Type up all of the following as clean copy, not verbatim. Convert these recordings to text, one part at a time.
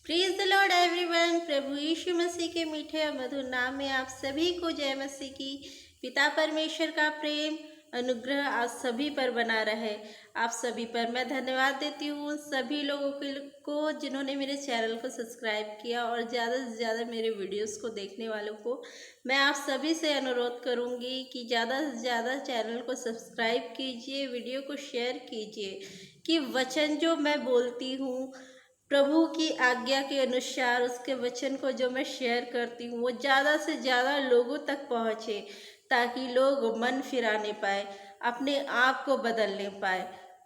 Praise the lord everyone. प्रभु यीशु मसीह के मीठे और मधुर नाम में आप सभी को जय मसीह की। पिता परमेश्वर का प्रेम अनुग्रह आप सभी पर बना रहे। आप सभी पर मैं धन्यवाद देती हूँ, सभी लोगों को जिन्होंने मेरे चैनल को सब्सक्राइब किया और ज़्यादा से ज़्यादा मेरे वीडियोस को देखने वालों को मैं आप सभी से अनुरोध करूँगी कि ज़्यादा से ज़्यादा चैनल को सब्सक्राइब कीजिए, वीडियो को शेयर कीजिए कि वचन जो मैं बोलती हूँ प्रभु की आज्ञा के अनुसार उसके वचन को जो मैं शेयर करती हूँ वो ज़्यादा से ज़्यादा लोगों तक पहुँचे, ताकि लोग मन फिराने पाए, अपने आप को बदलने पाए।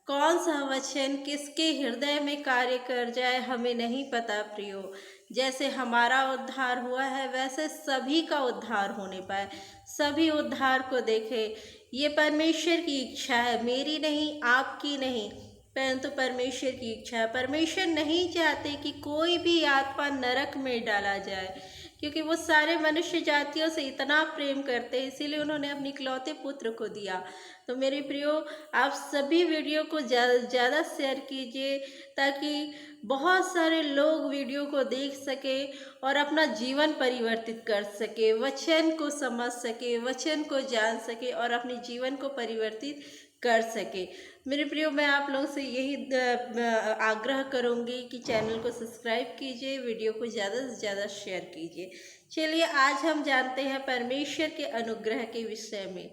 कौन सा वचन किसके हृदय में कार्य कर जाए हमें नहीं पता प्रियो। जैसे हमारा उद्धार हुआ है वैसे सभी का उद्धार होने पाए, सभी उद्धार को देखे। ये परमेश्वर की इच्छा है, मेरी नहीं, आपकी नहीं, परंतु परमेश्वर की इच्छा है। परमेश्वर नहीं चाहते कि कोई भी आत्मा नरक में डाला जाए, क्योंकि वो सारे मनुष्य जातियों से इतना प्रेम करते हैं, इसीलिए उन्होंने अपने इकलौते पुत्र को दिया। तो मेरे प्रियो, आप सभी वीडियो को ज़्यादा शेयर कीजिए, ताकि बहुत सारे लोग वीडियो को देख सके और अपना जीवन परिवर्तित कर सके, वचन को समझ सके, वचन को जान सके और अपने जीवन को परिवर्तित कर सके। मेरे प्रियो, मैं आप लोगों से यही आग्रह करूंगी कि चैनल को सब्सक्राइब कीजिए, वीडियो को ज़्यादा से ज़्यादा शेयर कीजिए। चलिए आज हम जानते हैं परमेश्वर के अनुग्रह के विषय में,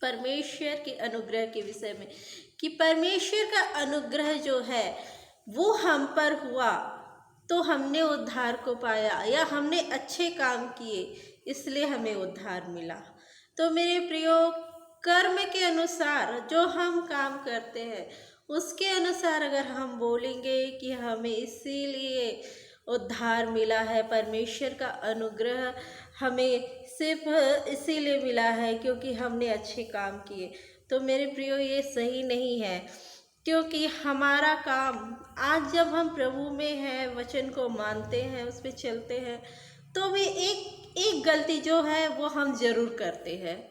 परमेश्वर के अनुग्रह के विषय में कि परमेश्वर का अनुग्रह जो है वो हम पर हुआ तो हमने उद्धार को पाया, या हमने अच्छे काम किए इसलिए हमें उद्धार मिला। तो मेरे प्रियो, कर्म के अनुसार जो हम काम करते हैं उसके अनुसार अगर हम बोलेंगे कि हमें इसीलिए उद्धार मिला है, परमेश्वर का अनुग्रह हमें सिर्फ इसीलिए मिला है क्योंकि हमने अच्छे काम किए, तो मेरे प्रियो ये सही नहीं है। क्योंकि हमारा काम, आज जब हम प्रभु में हैं, वचन को मानते हैं, उस पर चलते हैं, तो भी एक गलती जो है वो हम ज़रूर करते हैं।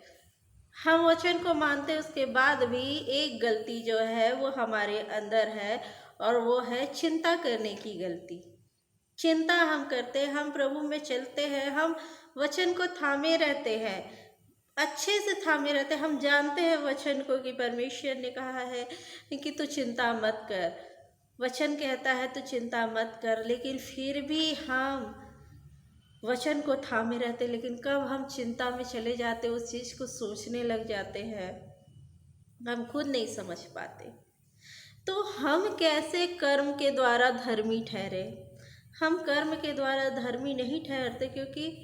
हम वचन को मानते हैं, उसके बाद भी एक गलती जो है वो हमारे अंदर है, और वो है चिंता करने की गलती। चिंता हम करते हैं, हम प्रभु में चलते हैं, हम वचन को थामे रहते हैं, अच्छे से थामे रहते हैं। हम जानते हैं वचन को कि परमेश्वर ने कहा है कि तू चिंता मत कर, वचन कहता है तू चिंता मत कर, लेकिन फिर भी हम वचन को थामे रहते, लेकिन कब हम चिंता में चले जाते, उस चीज़ को सोचने लग जाते हैं, हम खुद नहीं समझ पाते। तो हम कैसे कर्म के द्वारा धर्मी ठहरे? हम कर्म के द्वारा धर्मी नहीं ठहरते, क्योंकि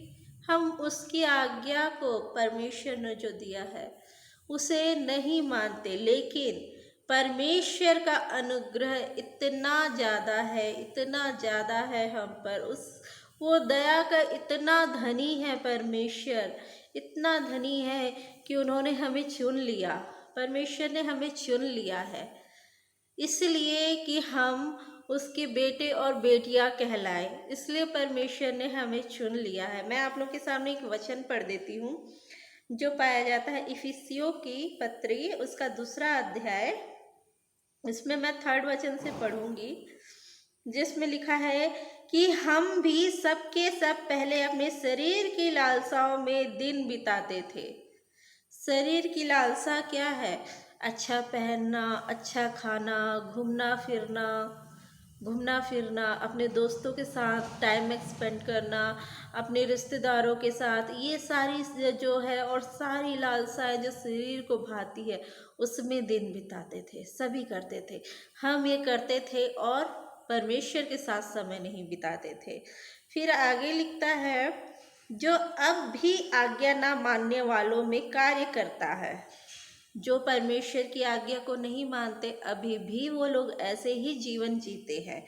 हम उसकी आज्ञा को, परमेश्वर ने जो दिया है उसे नहीं मानते। लेकिन परमेश्वर का अनुग्रह इतना ज़्यादा है, इतना ज़्यादा है हम पर, उस वो दया का इतना धनी है परमेश्वर, इतना धनी है कि उन्होंने हमें चुन लिया, परमेश्वर ने हमें चुन लिया है, इसलिए कि हम उसके बेटे और बेटियां कहलाए, इसलिए परमेश्वर ने हमें चुन लिया है। मैं आप लोग के सामने एक वचन पढ़ देती हूँ जो पाया जाता है इफिसियों की पत्री, उसका 2 अध्याय, इसमें मैं 3rd वचन से पढ़ूंगी, जिसमें लिखा है कि हम भी सबके सब पहले अपने शरीर की लालसाओं में दिन बिताते थे। शरीर की लालसा क्या है? अच्छा पहनना, अच्छा खाना, घूमना फिरना, अपने दोस्तों के साथ टाइम स्पेंड करना, अपने रिश्तेदारों के साथ, ये सारी जो है और सारी लालसाएं जो शरीर को भाती है उसमें दिन बिताते थे, सभी करते थे। हम ये करते थे और परमेश्वर के साथ समय नहीं बिताते थे। फिर आगे लिखता है, जो अब भी आज्ञा ना मानने वालों में कार्य करता है। जो परमेश्वर की आज्ञा को नहीं मानते, अभी भी वो लोग ऐसे ही जीवन जीते हैं।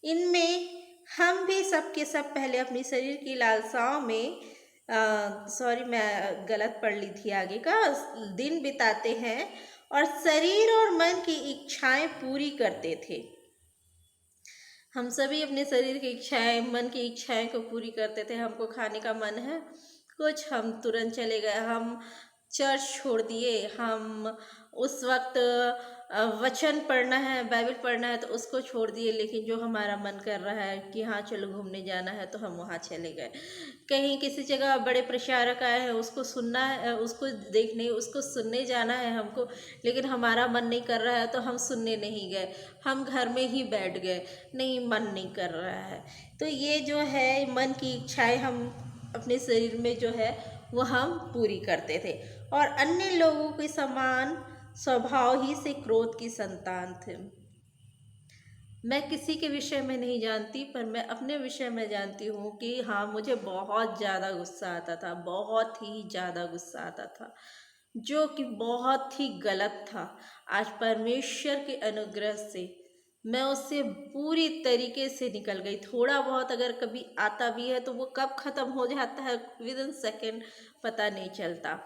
इनमें हम भी सब के सब पहले अपनी शरीर की लालसाओं में, सॉरी मैं गलत पढ़ ली थी आगे का, दिन बिताते हैं और शरीर और मन की इच्छाएं पूरी करते थे। हम सभी अपने शरीर की इच्छाएं, मन की इच्छाएं को पूरी करते थे। हमको खाने का मन है कुछ, हम तुरंत चले गए, हम चर्च छोड़ दिए, हम उस वक्त वचन पढ़ना है, बाइबल पढ़ना है तो उसको छोड़ दिए, लेकिन जो हमारा मन कर रहा है कि हाँ चलो घूमने जाना है तो हम वहाँ चले गए। कहीं किसी जगह बड़े प्रचारक आए हैं, उसको सुनना है, उसको देखने, उसको सुनने जाना है हमको, लेकिन हमारा मन नहीं कर रहा है तो हम सुनने नहीं गए, हम घर में ही बैठ गए, नहीं मन नहीं कर रहा है। तो ये जो है मन की इच्छाएं हम अपने शरीर में जो है वो हम पूरी करते थे, और अन्य लोगों के समान स्वभाव ही से क्रोध की संतान थे। मैं किसी के विषय में नहीं जानती, पर मैं अपने विषय में जानती हूँ कि हाँ, मुझे बहुत ज़्यादा गुस्सा आता था, बहुत ही ज़्यादा गुस्सा आता था, जो कि बहुत ही गलत था। आज परमेश्वर के अनुग्रह से मैं उससे पूरी तरीके से निकल गई। थोड़ा बहुत अगर कभी आता भी है तो वो कब ख़त्म हो जाता है विद इन सेकेंड पता नहीं चलता।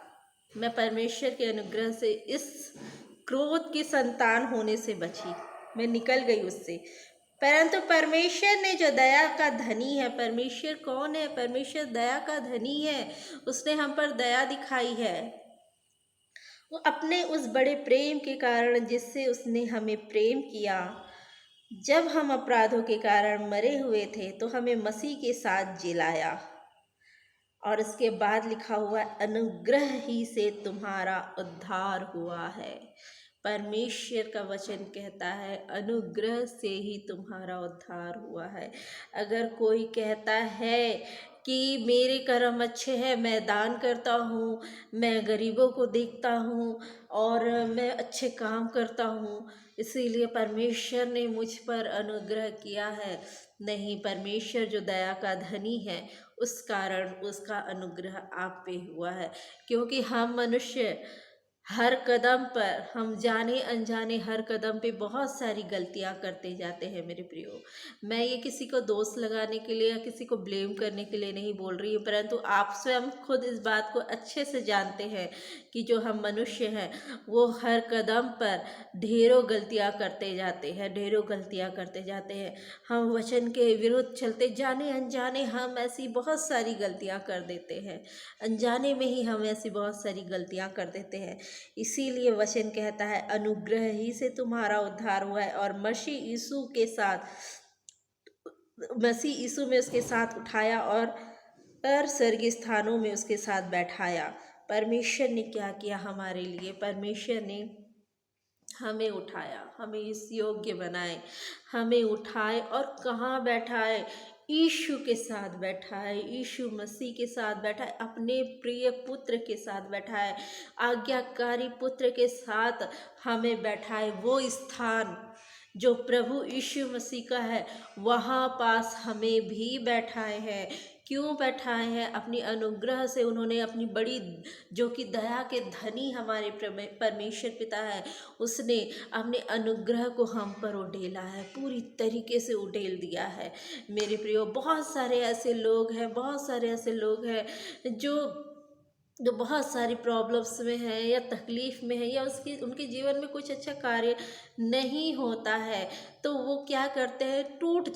मैं परमेश्वर के अनुग्रह से इस क्रोध की संतान होने से बची, मैं निकल गई उससे। परंतु परमेश्वर ने जो दया का धनी है, परमेश्वर कौन है? परमेश्वर दया का धनी है, उसने हम पर दया दिखाई है। वो अपने उस बड़े प्रेम के कारण जिससे उसने हमें प्रेम किया, जब हम अपराधों के कारण मरे हुए थे तो हमें मसीह के साथ जिलाया। और इसके बाद लिखा हुआ अनुग्रह ही से तुम्हारा उद्धार हुआ है। परमेश्वर का वचन कहता है अनुग्रह से ही तुम्हारा उद्धार हुआ है। अगर कोई कहता है कि मेरे कर्म अच्छे हैं, मैं दान करता हूँ, मैं गरीबों को देखता हूँ और मैं अच्छे काम करता हूँ, इसीलिए परमेश्वर ने मुझ पर अनुग्रह किया है, नहीं, परमेश्वर जो दया का धनी है उस कारण उसका अनुग्रह आप पे हुआ है। क्योंकि हम मनुष्य हर कदम पर, हम जाने अनजाने हर कदम पे बहुत सारी गलतियां करते जाते हैं मेरे प्रियो। मैं ये किसी को दोष लगाने के लिए या किसी को ब्लेम करने के लिए नहीं बोल रही हूँ, परंतु आप स्वयं खुद इस बात को अच्छे से जानते हैं कि जो हम मनुष्य हैं वो हर कदम पर ढेरों गलतियां करते जाते हैं, ढेरों गलतियां करते जाते हैं। हम वचन के विरुद्ध चलते, जाने अनजाने हम ऐसी बहुत सारी गलतियां कर देते हैं, अनजाने में ही हम ऐसी बहुत सारी गलतियां कर देते हैं। इसीलिए वचन कहता है अनुग्रह ही से तुम्हारा उद्धार हुआ है, और मसीह यीशु में उसके साथ उठाया और स्वर्गीय स्थानों में उसके साथ बैठाया। परमेश्वर ने क्या किया हमारे लिए? परमेश्वर ने हमें उठाया, हमें इस योग्य बनाए, हमें उठाए और कहाँ बैठाए? यीशु के साथ बैठाए, यीशु मसीह के साथ बैठाए, अपने प्रिय पुत्र के साथ बैठाए, आज्ञाकारी पुत्र के साथ हमें बैठाए। वो स्थान जो प्रभु यीशु मसीह का है वहाँ पास हमें भी बैठाए हैं। क्यों बैठाए हैं? अपनी अनुग्रह से उन्होंने अपनी बड़ी, जो कि दया के धनी हमारे परमेश्वर पिता है, उसने अपने अनुग्रह को हम पर उड़ेला है, पूरी तरीके से उड़ेल दिया है। मेरे प्रियो, बहुत सारे ऐसे लोग हैं, बहुत सारे ऐसे लोग हैं जो बहुत सारी प्रॉब्लम्स में है या तकलीफ़ में है, या उनके जीवन में कुछ अच्छा कार्य नहीं होता है, तो वो क्या करते हैं? टूट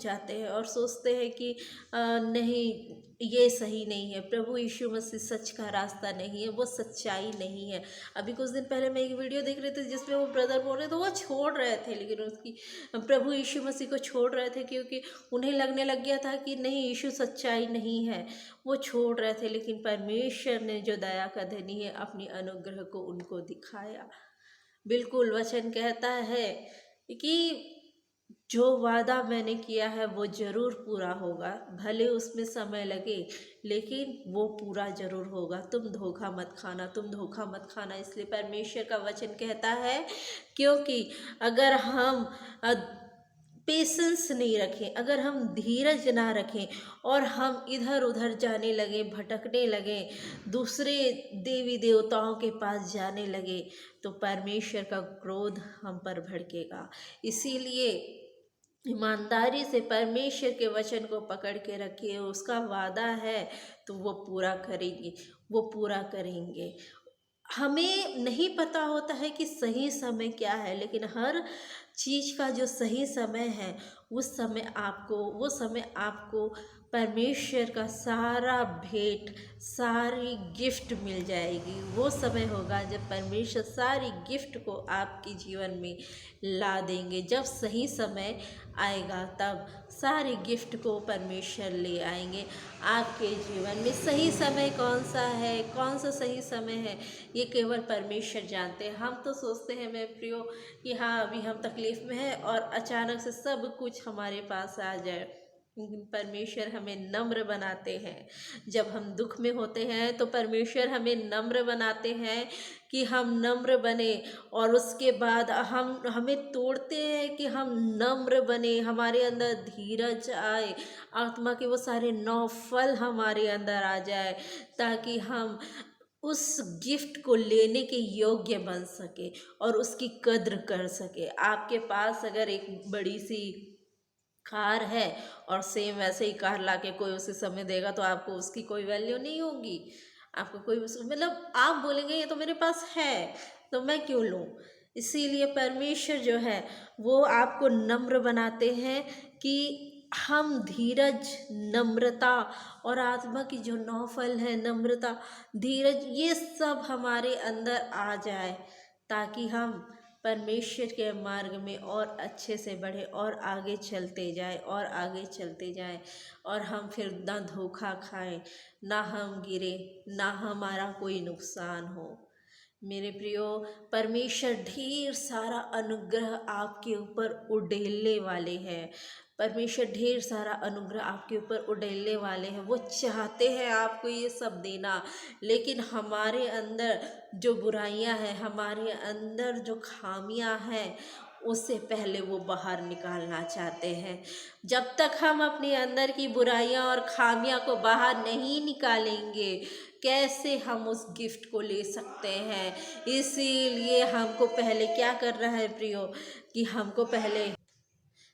जाते हैं और सोचते हैं कि नहीं, ये सही नहीं है, प्रभु यीशु मसीह सच का रास्ता नहीं है, वो सच्चाई नहीं है। अभी कुछ दिन पहले मैं एक वीडियो देख रही थी जिसमें वो ब्रदर बोल रहे थे वो छोड़ रहे थे, लेकिन उसकी प्रभु यीशु मसीह को छोड़ रहे थे क्योंकि उन्हें लगने लग गया था कि नहीं, यीशु सच्चाई नहीं है, वो छोड़ रहे थे। लेकिन परमेश्वर ने जो दया का धनी है अपनी अनुग्रह को उनको दिखाया। बिल्कुल वचन कहता है कि जो वादा मैंने किया है वो ज़रूर पूरा होगा, भले उसमें समय लगे लेकिन वो पूरा ज़रूर होगा। तुम धोखा मत खाना, तुम धोखा मत खाना। इसलिए परमेश्वर का वचन कहता है, क्योंकि अगर हम पेशेंस नहीं रखें, अगर हम धीरज ना रखें और हम इधर उधर जाने लगे, भटकने लगे, दूसरे देवी देवताओं के पास जाने लगे, तो परमेश्वर का क्रोध हम पर भड़केगा। इसीलिए ईमानदारी से परमेश्वर के वचन को पकड़ के रखिए, उसका वादा है तो वो पूरा करेंगे, वो पूरा करेंगे। हमें नहीं पता होता है कि सही समय क्या है, लेकिन हर चीज़ का जो सही समय है वो समय आपको परमेश्वर का सारा भेंट, सारी गिफ्ट मिल जाएगी। वो समय होगा जब परमेश्वर सारी गिफ्ट को आपके जीवन में ला देंगे। जब सही समय आएगा तब सारी गिफ्ट को परमेश्वर ले आएंगे आपके जीवन में। सही समय कौन सा है, कौन सा सही समय है, ये केवल परमेश्वर जानते हैं। हम तो सोचते हैं मेरे प्रियो कि हाँ अभी हम तकलीफ़ में हैं और अचानक से सब कुछ हमारे पास आ जाए, लेकिन परमेश्वर हमें नम्र बनाते हैं। जब हम दुख में होते हैं तो परमेश्वर हमें नम्र बनाते हैं कि हम नम्र बने, और उसके बाद हमें तोड़ते हैं कि हम नम्र बने, हमारे अंदर धीरज आए, आत्मा के वो सारे 9 फल हमारे अंदर आ जाए, ताकि हम उस गिफ्ट को लेने के योग्य बन सके और उसकी कद्र कर सके। आपके पास अगर एक बड़ी सी कार है और सेम वैसे ही कार लाके कोई उसी समय देगा तो आपको उसकी कोई वैल्यू नहीं होगी। आपको कोई मतलब आप बोलेंगे ये तो मेरे पास है तो मैं क्यों लूँ। इसीलिए परमेश्वर जो है वो आपको नम्र बनाते हैं कि हम धीरज, नम्रता और आत्मा की जो 9 फल है, नम्रता, धीरज, ये सब हमारे अंदर आ जाए, ताकि हम परमेश्वर के मार्ग में और अच्छे से बढ़े और आगे चलते जाए और आगे चलते जाएं, और हम फिर ना धोखा खाएं, ना हम गिरे, ना हमारा कोई नुकसान हो। मेरे प्रियो, परमेश्वर ढेर सारा अनुग्रह आपके ऊपर उड़ेलने वाले हैं। परमेश्वर ढेर सारा अनुग्रह आपके ऊपर उड़ेलने वाले हैं। वो चाहते हैं आपको ये सब देना, लेकिन हमारे अंदर जो बुराइयां हैं, हमारे अंदर जो खामियां हैं, उससे पहले वो बाहर निकालना चाहते हैं। जब तक हम अपने अंदर की बुराइयां और खामियां को बाहर नहीं निकालेंगे, कैसे हम उस गिफ्ट को ले सकते हैं। इसीलिए हमको पहले क्या कर रहा है प्रियो, कि हमको पहले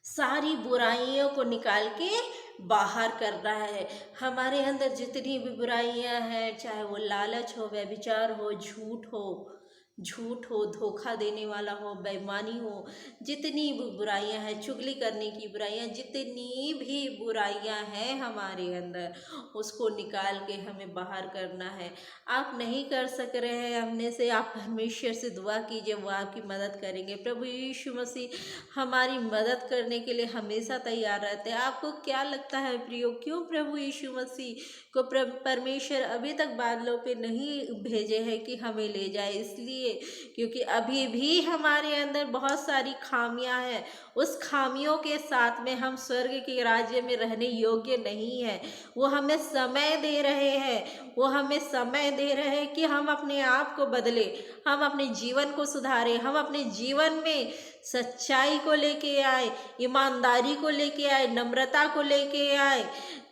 सारी बुराइयों को निकाल के बाहर कर रहा है। हमारे अंदर जितनी भी बुराइयां हैं, चाहे वो लालच हो, व्यभिचार हो, झूठ हो, धोखा देने वाला हो, बेईमानी हो, जितनी भी बुराइयां हैं, चुगली करने की बुराइयां, जितनी भी बुराइयां हैं हमारे अंदर, उसको निकाल के हमें बाहर करना है। आप नहीं कर सक रहे हैं अपने से, आप परमेश्वर से दुआ कीजिए, वो आपकी मदद करेंगे। प्रभु यीशु मसीह हमारी मदद करने के लिए हमेशा तैयार रहते हैं। आपको क्या लगता है प्रियो, क्यों प्रभु यीशु मसीह को परमेश्वर अभी तक बादलों पे नहीं भेजे हैं कि हमें ले जाए? इसलिए क्योंकि अभी भी हमारे अंदर बहुत सारी खामियां हैं। उस खामियों के साथ में हम स्वर्ग के राज्य में रहने योग्य नहीं है। वो हमें समय दे रहे हैं, वो हमें समय दे रहे हैं कि हम अपने आप को बदले, हम अपने जीवन को सुधारें, हम अपने जीवन में सच्चाई को लेके आए, ईमानदारी को लेके आए, नम्रता को लेके आए,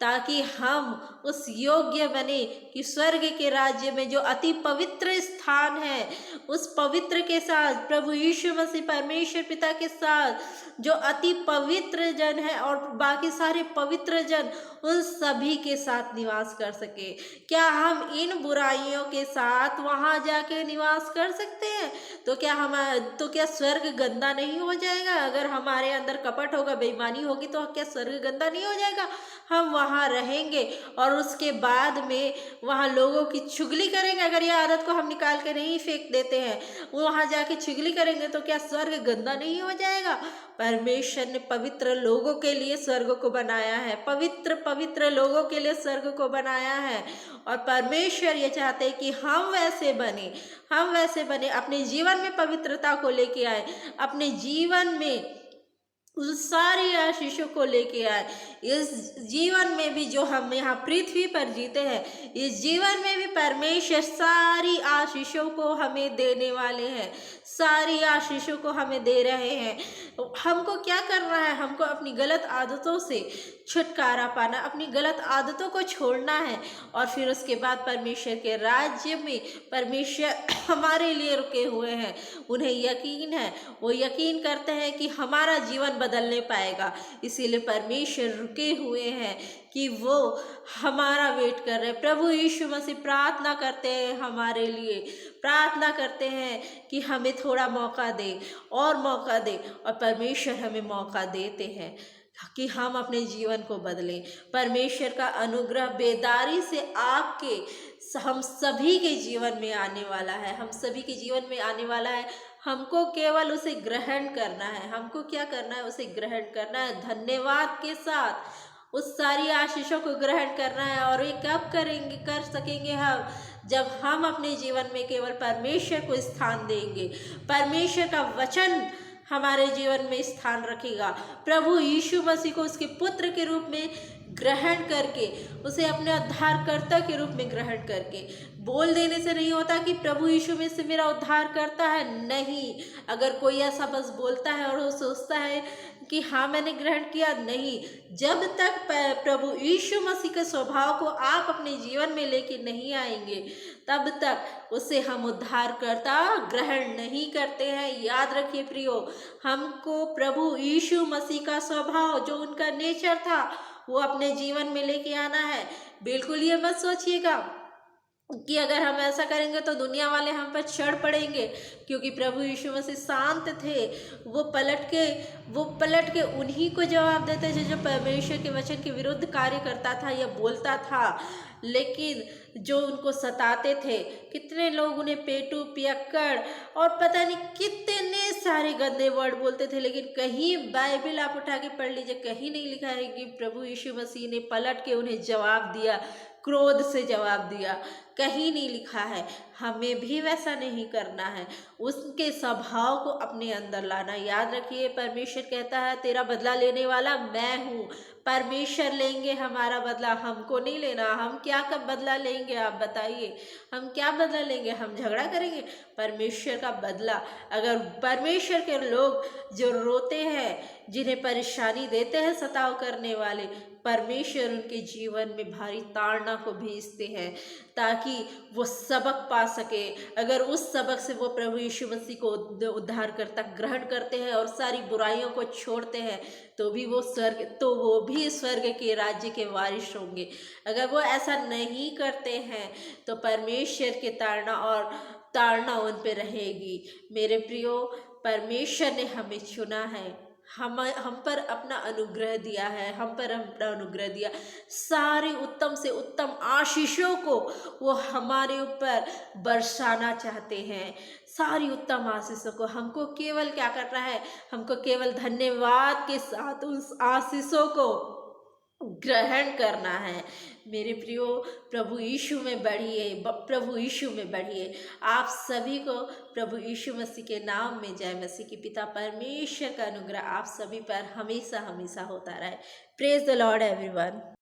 ताकि हम उस योग्य बने कि स्वर्ग के राज्य में जो अति पवित्र स्थान है, उस पवित्र के साथ, प्रभु यीशु मसीह परमेश्वर पिता के साथ जो अति पवित्र जन है और बाकी सारे पवित्र जन, उन सभी के साथ निवास कर सके। क्या हम इन बुराइयों के साथ वहां जाके निवास कर सकते हैं? तो क्या स्वर्ग गंदा नहीं हो जाएगा? अगर हमारे अंदर कपट होगा, बेईमानी होगी, तो क्या स्वर्ग गंदा नहीं हो जाएगा? हम वहाँ रहेंगे और उसके बाद में वहाँ लोगों की चुगली करेंगे। अगर यह आदत को हम निकाल के नहीं फेंक देते हैं, वहाँ जाके चुगली करेंगे, तो क्या स्वर्ग गंदा नहीं हो जाएगा? परमेश्वर ने पवित्र लोगों के लिए स्वर्ग को बनाया है, पवित्र पवित्र लोगों के लिए स्वर्ग को बनाया है। और परमेश्वर ये चाहते हैं कि हम वैसे बने, अपने जीवन में पवित्रता को लेके आए, अपने जीवन में उन सारी आशीषों को लेके आए। इस जीवन में भी जो हम यहाँ पृथ्वी पर जीते हैं, इस जीवन में भी परमेश्वर सारी आशीषों को हमें देने वाले हैं, सारी आशीषों को हमें दे रहे हैं। हमको क्या करना है? हमको अपनी गलत आदतों से छुटकारा पाना, अपनी गलत आदतों को छोड़ना है, और फिर उसके बाद परमेश्वर के राज्य में परमेश्वर हमारे लिए रुके हुए हैं। उन्हें यकीन है, वो यकीन करते हैं कि हमारा जीवन बदलने पाएगा। इसीलिए परमेश्वर रुके हुए हैं कि वो हमारा वेट कर रहे हैं। प्रभु यीशु मसीह प्रार्थना करते हैं हमारे लिए, प्रार्थना करते हैं कि हमें थोड़ा मौका दे और मौका दे, और परमेश्वर हमें मौका देते हैं। कि हम अपने जीवन को बदलें। परमेश्वर का अनुग्रह बेदारी से आके हम सभी के जीवन में आने वाला है, हम सभी के जीवन में आने वाला है। हमको केवल उसे ग्रहण करना है। हमको क्या करना है? उसे ग्रहण करना है धन्यवाद के साथ। उस सारी आशीषों को ग्रहण करना है। और ये कब करेंगे, कर सकेंगे हम? जब हम अपने जीवन में केवल परमेश्वर को स्थान देंगे। परमेश्वर का वचन हमारे जीवन में स्थान रखेगा। प्रभु यीशु मसीह को उसके पुत्र के रूप में ग्रहण करके, उसे अपने उद्धारकर्ता के रूप में ग्रहण करके, बोल देने से नहीं होता कि प्रभु यीशु में से मेरा उद्धार करता है। नहीं, अगर कोई ऐसा बस बोलता है और वो सोचता है कि हाँ मैंने ग्रहण किया, नहीं, जब तक प्रभु यीशु मसीह के स्वभाव को आप अपने जीवन में लेके नहीं आएंगे, तब तक उसे हम उद्धारकर्ता ग्रहण नहीं करते हैं। याद रखिए प्रियो, हमको प्रभु यीशु मसीह का स्वभाव, जो उनका नेचर था, वो अपने जीवन में लेके आना है। बिल्कुल ये मत सोचिएगा कि अगर हम ऐसा करेंगे तो दुनिया वाले हम पर चढ़ पड़ेंगे, क्योंकि प्रभु यीशु मसीह शांत थे। वो पलट के उन्हीं को जवाब देते थे जो परमेश्वर के वचन के विरुद्ध कार्य करता था या बोलता था। लेकिन जो उनको सताते थे, कितने लोग उन्हें पेटू, पियक्कड़ और पता नहीं कितने सारे गंदे वर्ड बोलते थे, लेकिन कहीं बाइबल आप उठा के पढ़ लीजिए, कहीं नहीं लिखा है कि प्रभु यीशु मसीह ने पलट के उन्हें जवाब दिया, क्रोध से जवाब दिया। कहीं नहीं लिखा है। हमें भी वैसा नहीं करना है, उसके स्वभाव को अपने अंदर लाना। याद रखिए, परमेश्वर कहता है तेरा बदला लेने वाला मैं हूँ। परमेश्वर लेंगे हमारा बदला, हमको नहीं लेना। हम क्या कब बदला लेंगे आप बताइए? हम क्या बदला लेंगे? हम झगड़ा करेंगे? परमेश्वर का बदला, अगर परमेश्वर के लोग जो रोते हैं, जिन्हें परेशानी देते हैं सताव करने वाले, परमेश्वर उनके जीवन में भारी ताड़ना को भेजते हैं ताकि वो सबक पा सके। अगर उस सबक से वो प्रभु यीशु मसीह को उद्धारकर्ता ग्रहण करते हैं और सारी बुराइयों को छोड़ते हैं, तो वो भी स्वर्ग के राज्य के वारिस होंगे। अगर वो ऐसा नहीं करते हैं तो परमेश्वर के ताड़ना उन पे रहेगी। मेरे प्रियो, परमेश्वर ने हमें चुना है, हम पर अपना अनुग्रह दिया है, हम पर अपना अनुग्रह दिया। सारे उत्तम से उत्तम आशीषों को वो हमारे ऊपर बरसाना चाहते हैं। सारी उत्तम आशीषों को हमको केवल क्या करना है? हमको केवल धन्यवाद के साथ उस आशीषों को ग्रहण करना है। मेरे प्रियो, प्रभु यीशु में बढ़िए, प्रभु यीशु में बढ़िए। आप सभी को प्रभु यीशु मसीह के नाम में जय मसीह की पिता परमेश्वर का अनुग्रह आप सभी पर हमेशा हमेशा होता रहे। Praise the lord everyone.